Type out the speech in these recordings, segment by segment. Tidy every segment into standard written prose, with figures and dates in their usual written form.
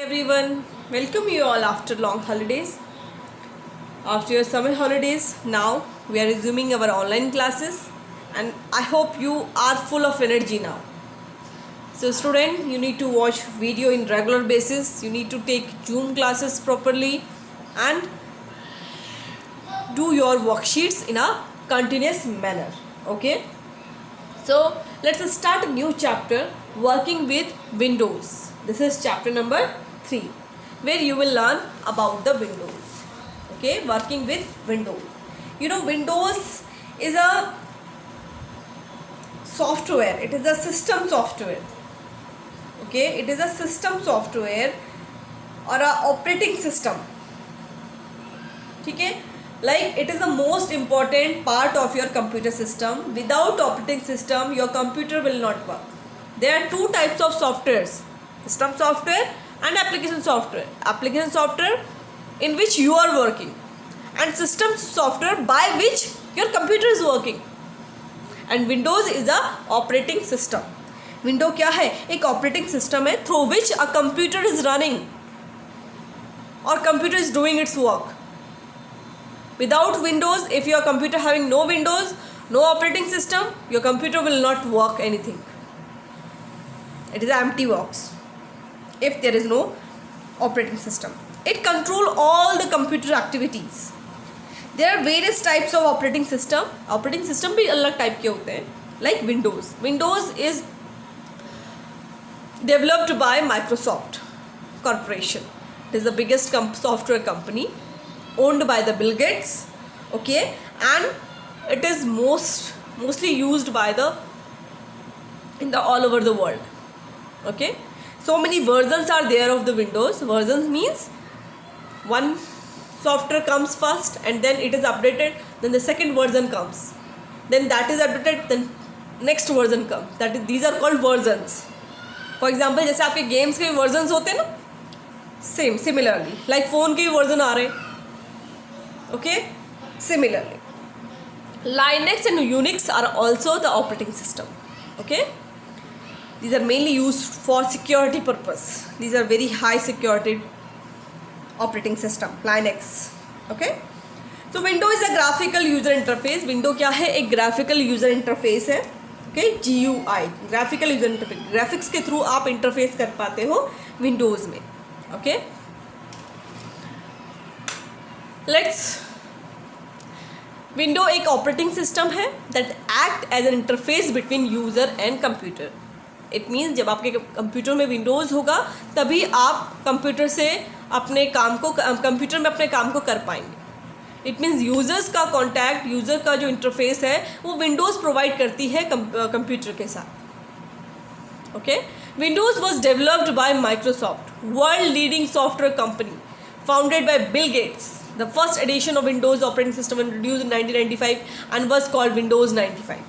Everyone, welcome you all after long holidays. After your summer holidays, now we are resuming our online classes and I hope you are full of energy now. So student, you need to watch video in regular basis, you need to take Zoom classes properly and do your worksheets in a continuous manner. Okay? So let's start a new chapter, working with Windows. This is chapter number 3, where you will learn about the Windows. Okay, working with Windows. You know, Windows is a software. It is a system software. Okay, it is a system software or a operating system. Okay, like it is the most important part of your computer system. Without operating system, your computer will not work. There are two types of softwares: system software and application software. Application software in which you are working, and system software by which your computer is working. And Windows is a operating system. Window क्या है? एक operating system है through which a computer is running और computer is doing its work. Without Windows, if your computer having no Windows, no operating system, your computer will not work anything. It is an empty box if there is no operating system. It control all the computer activities. There are various types of operating system. Operating system भी अलग type के होते हैं. Like Windows. Windows is developed by Microsoft Corporation. It is the biggest software company owned by the Bill Gates. Okay, and it is mostly used by all over the world. Okay, so many versions are there of the Windows. Versions means one software comes first and then it is updated, then the second version comes, then that is updated, then next version comes. These are called versions. For example, जैसे आपके games के versions होते हैं ना, same similarly like phone के भी version आ रहे हैं. Okay, similarly Linux and Unix are also the operating system. Okay, these are mainly used for security purpose. These are very high security operating system. Linux. Okay, so Windows is a graphical user interface. Windows क्या है? एक graphical user interface है. Okay, GUI, graphical user interface. Graphics के through आप interface कर पाते हो Windows में. Okay, विंडो एक ऑपरेटिंग सिस्टम है that act as an interface between user and computer. It means जब आपके कंप्यूटर में विंडोज़ होगा तभी आप कंप्यूटर से अपने काम को कंप्यूटर में अपने काम को कर पाएंगे. इट मीन्स यूज़र्स का कॉन्टैक्ट, यूज़र का जो इंटरफेस है वो विंडोज़ प्रोवाइड करती है कंप्यूटर के साथ. Okay, Windows was developed by Microsoft, world leading software company, founded by Bill Gates. The first edition of Windows operating system was introduced in 1995 and was called Windows 95.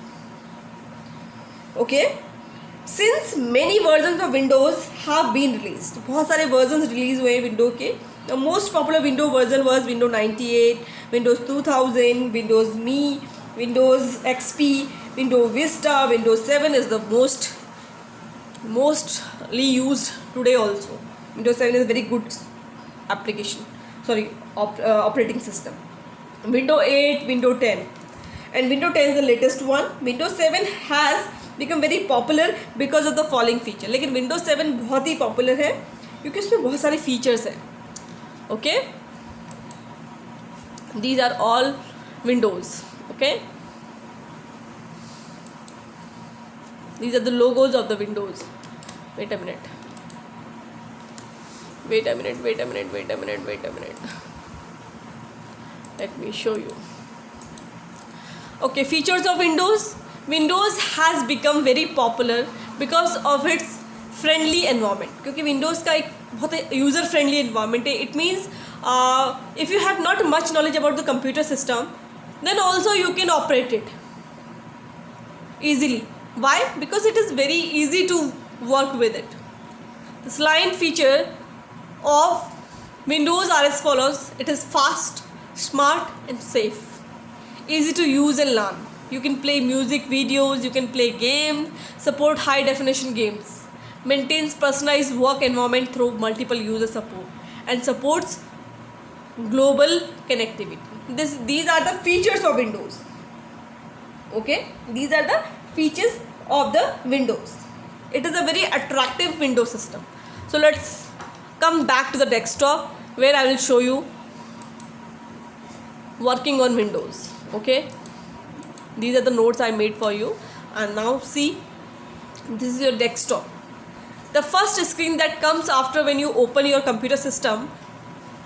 Okay, since many versions of Windows have been released, बहुत सारे versions release हुए हैं window के. The most popular window version was Windows 98, Windows 2000, Windows Me, Windows XP, Windows Vista. Windows 7 is the mostly used today also. Windows 7 is a very good application. Operating system. Windows 8, Windows 10, and Windows 10 is the latest one. Windows 7 has become very popular because of the following feature. लेकिन Windows 7 बहुत ही popular है क्योंकि उसमें बहुत सारे features हैं. Okay, these are all Windows. Okay, these are the logos of the Windows. Wait a minute. Let me show you. Okay, features of Windows. Windows has become very popular because of its friendly environment. क्योंकि Windows का एक बहुत user friendly environment है. It means if you have not much knowledge about the computer system, then also you can operate it easily. Why? Because it is very easy to work with it. The line feature of Windows are as follows. It is fast, smart and safe, easy to use and learn. You can play music videos, you can play games, support high definition games. maintains personalized work environment through multiple user support, and supports global connectivity. These are the features of Windows. Okay, these are the features of the Windows. It is a very attractive Windows system. So let's come back to the desktop, where I will show you working on Windows. Okay, these are the notes I made for you. And now see, this is your desktop. The first screen that comes after when you open your computer system,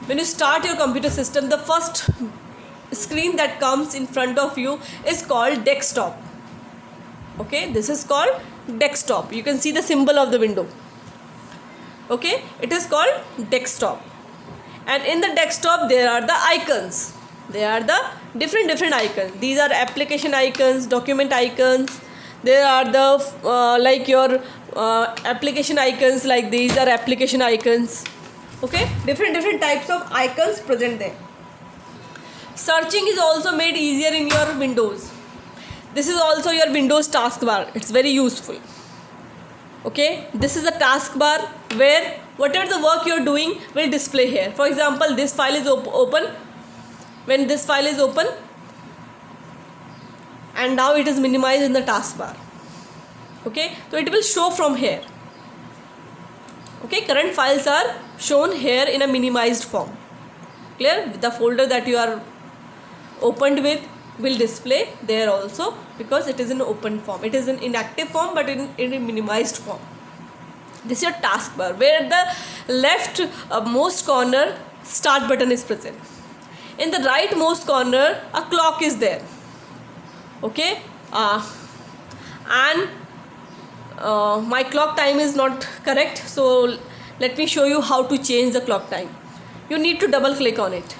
when you start your computer system, the first screen that comes in front of you is called desktop. Okay, this is called desktop. You can see the symbol of the window. Okay, it is called desktop. And in the desktop there are the icons. There are the different icons. These are application icons, document icons. There are the like your application icons, like these are application icons. Okay, different types of icons present there. Searching is also made easier in your Windows. This is also your Windows taskbar. It's very useful. Okay, this is a taskbar where whatever the work you're doing will display here. For example, this file is open. When this file is open, and now it is minimized in the taskbar. Okay, so it will show from here. Okay, current files are shown here in a minimized form. Clear? The folder that you are opened with will display there also, because it is in open form. It is in inactive form, but in a minimized form. This is your taskbar, where the left most corner start button is present. In the right most corner a clock is there. Okay, and my clock time is not correct, so let me show you how to change the clock time. You need to double click on it.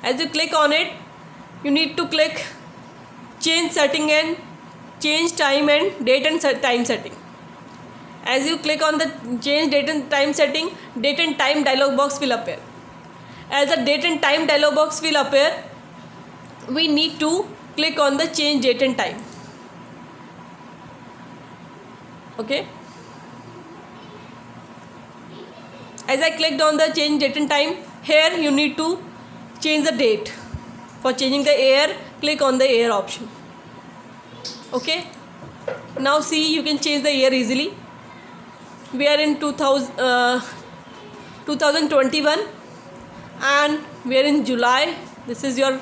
As you click on it, you need to click change setting and change time and date and time setting. As you click on the change date and time setting, date and time dialog box will appear. As the date and time dialog box will appear, we need to click on the change date and time. Okay, as I clicked on the change date and time, here you need to change the date. For changing the year, click on the year option. Okay, now see, you can change the year easily. We are in 2021 and we are in July. This is your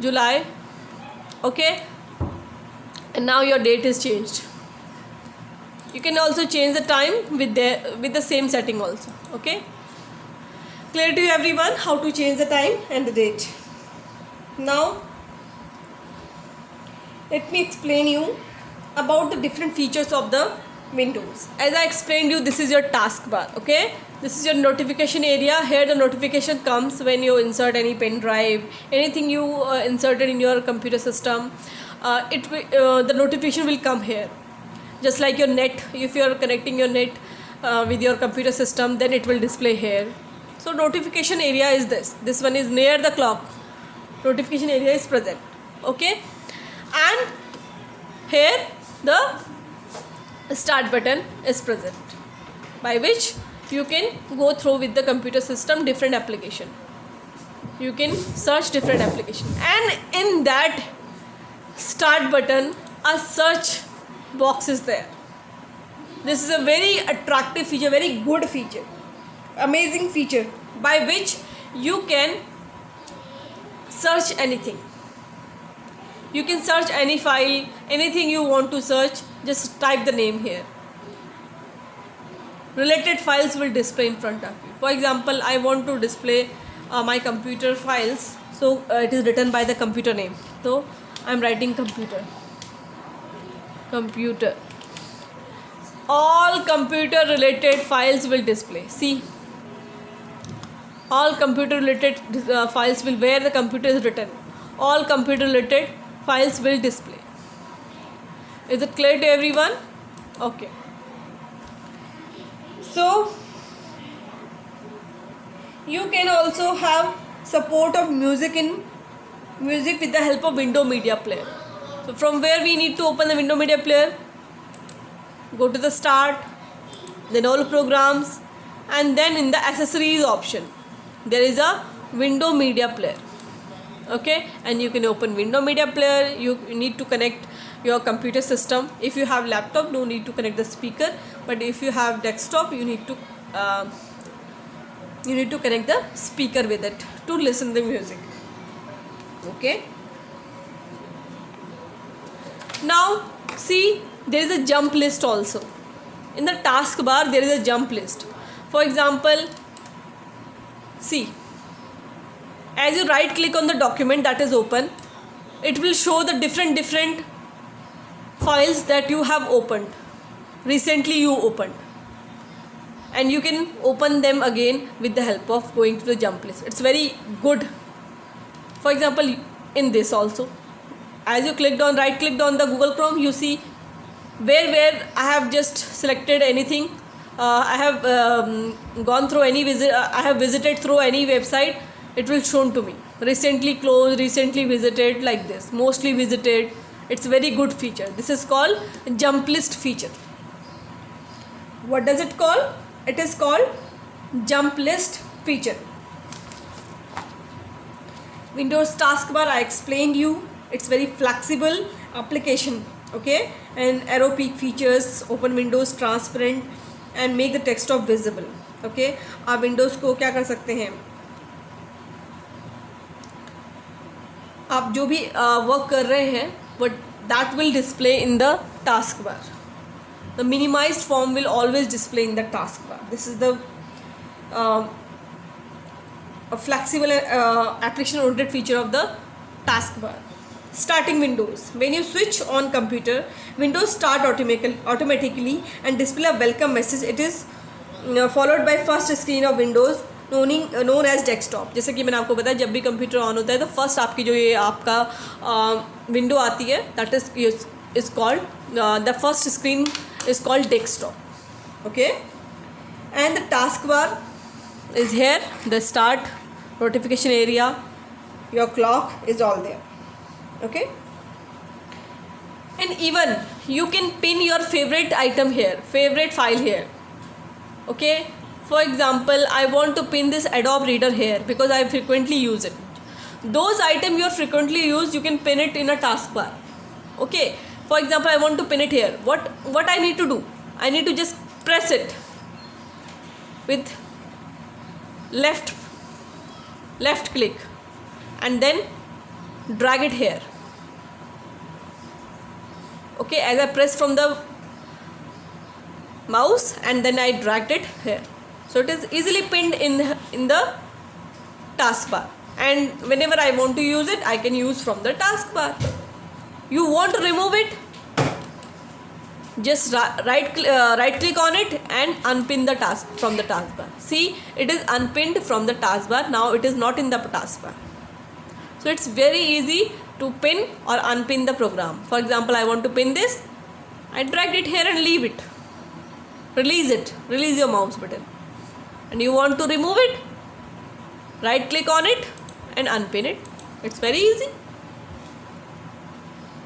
July. Okay, and now your date is changed. You can also change the time with the same setting also. Okay, clear to everyone how to change the time and the date. Now let me explain you about the different features of the Windows. As I explained you, this is your taskbar. Okay, this is your notification area. Here the notification comes when you insert any pen drive, anything you inserted in your computer system. The notification will come here. Just like your net, if you are connecting your net with your computer system, then it will display here. So notification area is this one is near the clock. Notification area is present. Okay, and here the start button is present, by which you can go through with the computer system different application. You can search different application, and in that start button a search box is there. This is a very attractive feature, very good feature, amazing feature, by which you can search anything. You can search any file, anything you want to search, just type the name here. Related files will display in front of you. For example, I want to display my computer files, so it is written by the computer name. So I am writing computer. All computer related files will display. See, all computer related files will, where the computer is written, all computer related files will display. Is it clear to everyone? Okay, so you can also have support of music with the help of Windows Media Player. So from where we need to open the Windows Media Player? go to the start, then all programs, and then in the accessories option there is a window media player. Okay, and you can open window media player. You need to connect your computer system. If you have laptop, no need to connect the speaker, but if you have desktop, you need to connect the speaker with it to listen the music. Okay, now see, there is a jump list also. In the taskbar there is a jump list. For example, see, as you right click on the document that is open, it will show the different files that you have opened, recently you opened, and you can open them again with the help of going to the jump list. It's very good. For example, in this also, as you right clicked on the Google Chrome, you see where I have just selected anything. I have gone through any I have visited through any website, it will shown to me recently closed, recently visited, like this, mostly visited. It's very good feature. This is called jump list feature. What does it call? It is called jump list feature. Windows taskbar, I explained you, it's very flexible application. Okay, and arrow peak features, open windows transparent and make the desktop visible. Okay, आप Windows को क्या कर सकते हैं, आप जो भी work कर रहे हैं but that will display in the task bar. The minimised form will always display in the task bar. This is the flexible application oriented feature of the taskbar. Starting Windows. When you switch on computer, Windows start automatically and display a welcome message. It is followed by first screen of Windows known as desktop. जैसे कि मैंने आपको बताया, जब भी computer on होता है तो फर्स्ट आपकी जो ये आपका विंडो आती है, that is called the first screen is called desktop. Okay, and the task bar is here, the start, notification area, your clock is all there. Okay, and even you can pin your favorite item here, favorite file here. Okay, for example, I want to pin this Adobe Reader here because I frequently use it. Those items you frequently use, you can pin it in a taskbar. Okay, for example, I want to pin it here. What I need to do, I need to just press it with left click and then drag it here. Okay, as I press from the mouse and then I dragged it here, so it is easily pinned in the taskbar, and whenever I want to use it, I can use from the taskbar. You want to remove it, just right click on it and unpin the task from the taskbar. See, it is unpinned from the taskbar. Now it is not in the taskbar, so it's very easy to pin or unpin the program. For example, I want to pin this, I dragged it here and leave it, release your mouse button, and you want to remove it, right click on it and unpin it. It's very easy.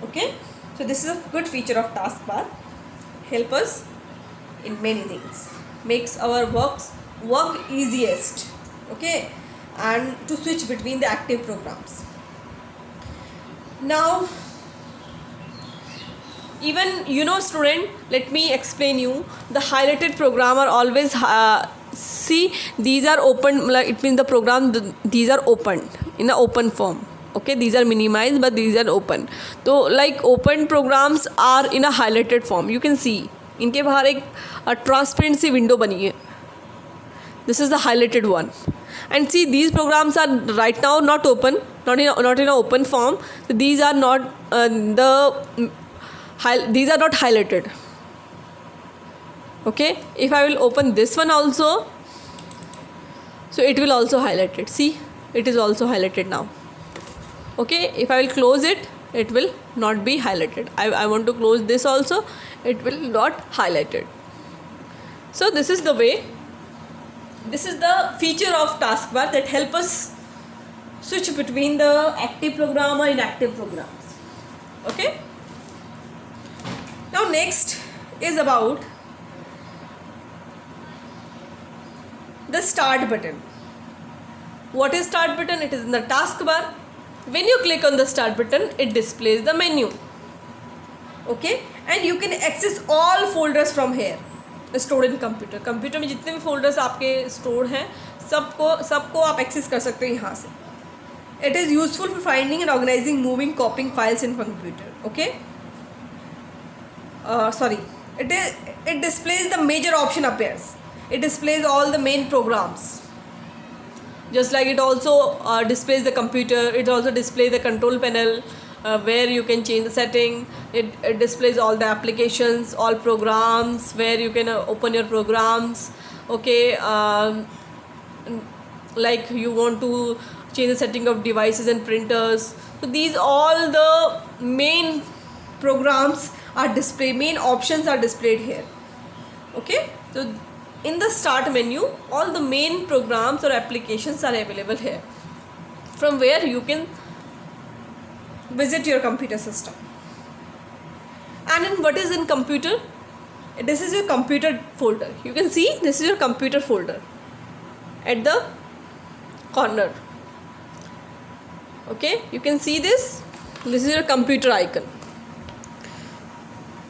Okay, so this is a good feature of taskbar. Help us in many things, makes our work easiest. Okay, and to switch between the active programs. Now, even student, let me explain you, the highlighted program are always see, these are open, like it means the program, these are opened in an open form. Okay, these are minimized but these are open. तो like open programs are in a highlighted form. You can see इनके बाहर एक transparent सी window बनी है. This is the highlighted one. And see, these programs are right now not open, not in a open form. So these are not these are not highlighted. Okay, if I will open this one also, so it will also highlight it. See, it is also highlighted now. Okay, if I will close it, it will not be highlighted. I want to close this also, it will not highlight it. So this is the way, this is the feature of taskbar that help us switch between the active program or inactive programs. Okay, now next is about the start button. What is start button? It is in the taskbar. When you click on the start button, it displays the menu. Okay, and you can access all folders from here stored in computer. Computer में जितने भी folders आपके store हैं सबको आप access कर सकते हैं यहाँ से. It is useful for finding and organizing moving copying files in computer. Okay, it displays the major option appears. It displays all the main programs. Just like it also displays the computer, it also displays the control panel where you can change the setting. It displays all the applications, all programs where you can open your programs. Okay, like you want to change the setting of devices and printers. So these all the main programs are displayed, main options are displayed here. Okay, so in the start menu, all the main programs or applications are available here, from where you can visit your computer system. And in what is in computer? This is your computer folder. You can see this is your computer folder at the corner. Okay, you can see this. This is your computer icon.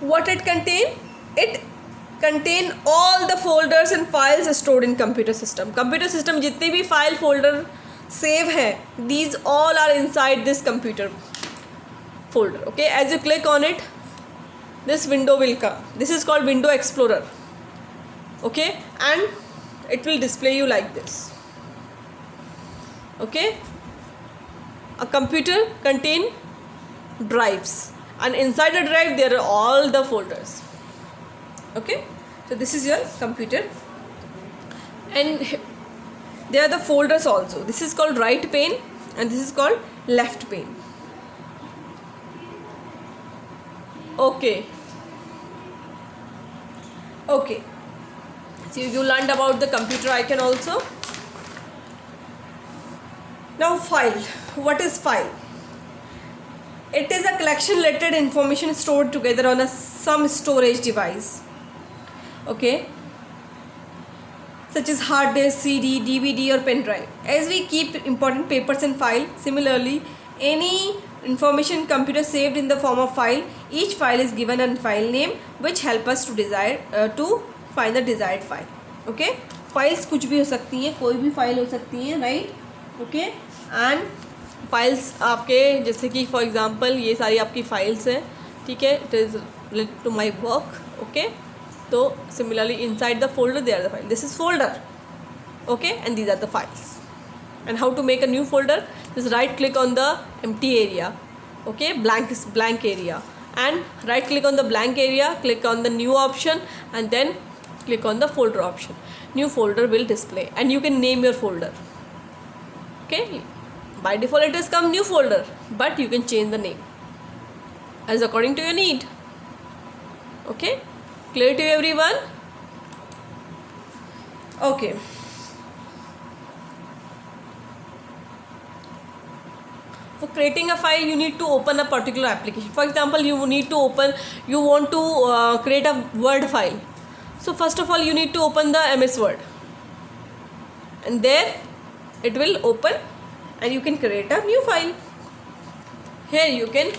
What it contain? It contain all the folders and files stored in computer system. Computer system जितने भी file folder save हैं, these all are inside this computer folder. Okay, as you click on it, this window will come. This is called Window Explorer. Okay, and it will display you like this. Okay, a computer contain drives, and inside the drive there are all the folders. Okay, so this is your computer, and there are the folders also. This is called right pane and this is called left pane. Okay, so you learned about the computer icon also. Now file. What is file? It is a collection related information stored together on some storage device. Okay, such as hard disk, CD, DVD or pen drive. As we keep important papers in file, similarly any information computer saved in the form of file, each file is given a file name which help us to find the desired file. Okay, files कुछ भी हो सकती हैं, कोई भी file हो सकती है, right? Okay, and फाइल्स आपके जैसे कि फॉर एग्जांपल ये सारी आपकी फाइल्स हैं, ठीक है, it is related to my work. Okay, तो similarly inside the folder they are the file. This is folder. Okay, and these are the files. And how to make a new folder? Just right click on the empty area. Okay, blank area, and right click on the blank area, click on the new option and then click on the folder option. New folder will display and you can name your folder. Okay, by default it has come new folder, but you can change the name as according to your need. Okay, clear to everyone? Okay, for creating a file you need to open a particular application. For example, you want to create a Word file. So first of all you need to open the MS Word, and there it will open and you can create a new file. Here you can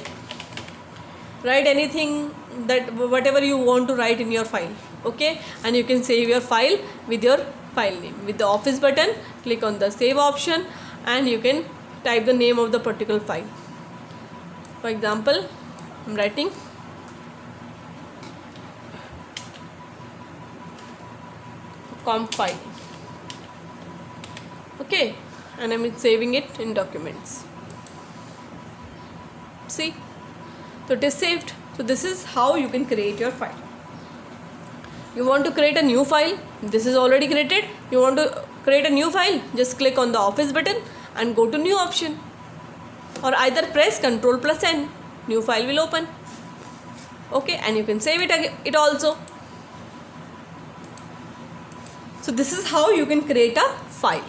write anything, that whatever you want to write in your file. Okay, and you can save your file with your file name. With the Office button, click on the save option and you can type the name of the particular file. For example, I'm writing comp file. Okay, and I'm saving it in documents. See, so it is saved. So this is how you can create your file. You want to create a new file, this is already created. You want to create a new file, just click on the Office button and go to new option, or either press Ctrl+N, new file will open. Okay, and you can save it also. So this is how you can create a file.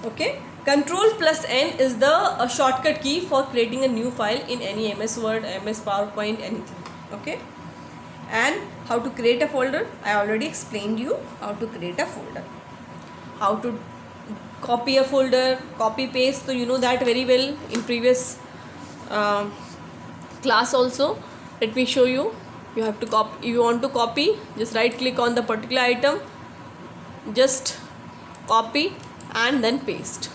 Okay, Ctrl+N is the shortcut key for creating a new file in any MS Word, MS PowerPoint, anything. Okay. And how to create a folder, I already explained you how to create a folder. How to copy a folder, copy paste, so you know that very well in previous class also. Let me show you. You have to copy. If you want to copy, just right click on the particular item, just copy and then paste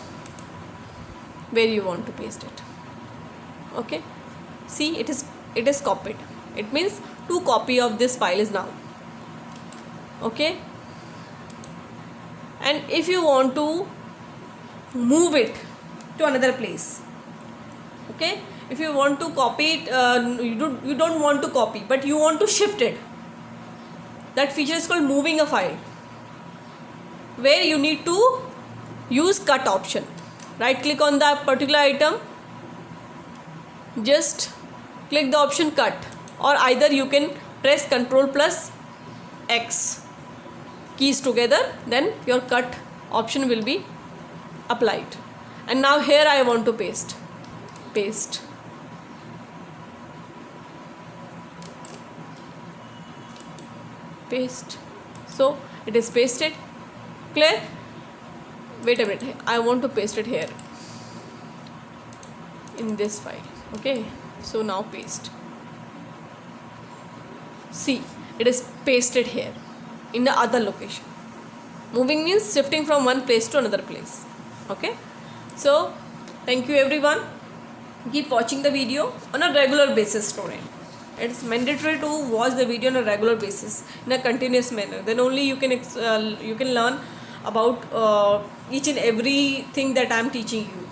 where you want to paste it. Okay, see, it is copied. It means 2 copy of this file is now. Okay, and if you want to move it to another place, okay, if you want to copy it, you don't want to copy but you want to shift it, that feature is called moving a file, where you need to use cut option. Right click on the particular item, just click the option cut, or either you can press Ctrl plus X keys together, then your cut option will be applied. And now here I want to paste. Paste. So it is pasted. Clear? Wait a minute, I want to paste it here in this file. Okay, so now paste. See, it is pasted here in the other location. Moving means shifting from one place to another place. Okay, so thank you everyone. Keep watching the video on a regular basis, student. It's mandatory to watch the video on a regular basis in a continuous manner. Then only you can learn about each and every thing that I am teaching you.